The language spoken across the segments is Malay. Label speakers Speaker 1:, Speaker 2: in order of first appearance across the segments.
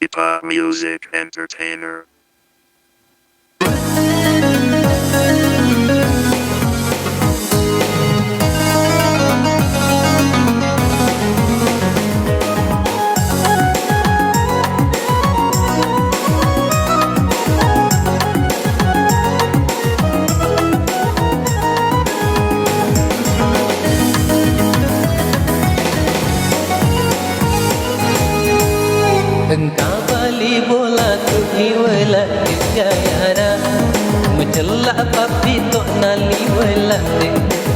Speaker 1: Ipa Music Entertainer.
Speaker 2: Engkau balik bola tu hiwala gayana Mencelak papi tok nali wala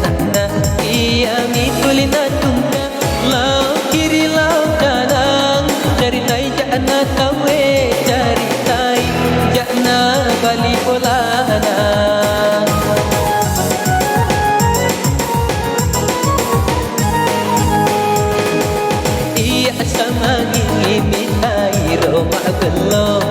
Speaker 2: Nana iya mitulina tungga Lau kiri lau kanan Cari tai jana kawe Cari tai jana balik bola na Iya sama gini Roma belum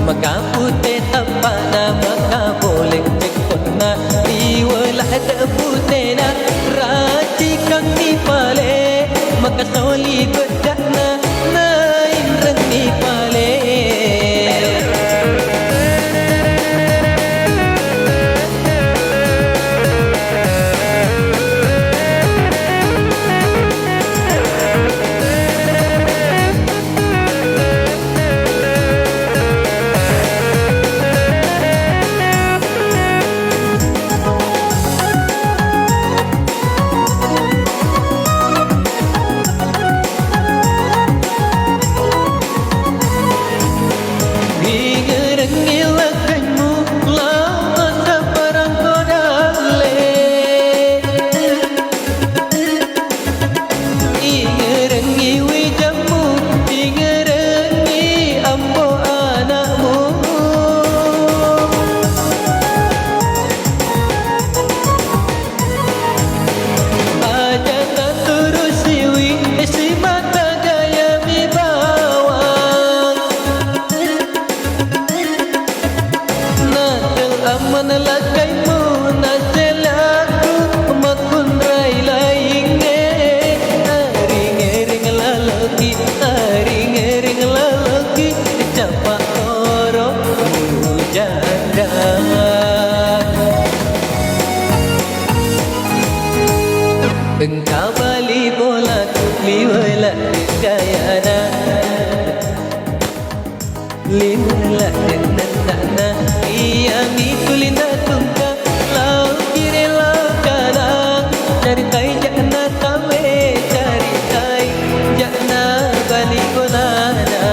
Speaker 2: maka putih tanpa nama kau boleh cekut na iwalah ada putih na racikan ni pale maka soli bedak na nain rengi pale Engkau balik bola tu liwala gayana Liwala nana iya mitulina tungga Lau kiri lau kanan Cari tai jana kawe Cari tai jana balik bola na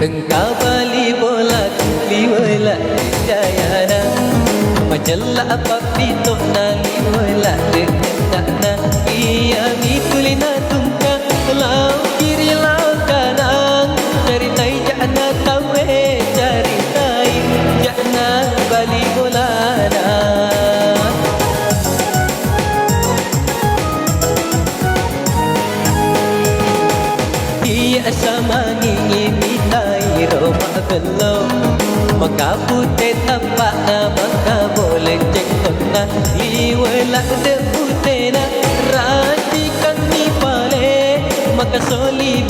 Speaker 2: Engkau balik bola liwala gayana Majallah papi tok nali wala Nana iya mitulina tungka Lau kiri lau kanan Cari tai jana kawe Cari tai jana balik bola na Iya sama ngingin Roma belum maka putih tanpa nama boleh cekut tengah liwelak de utena rati kang ni pale maka soli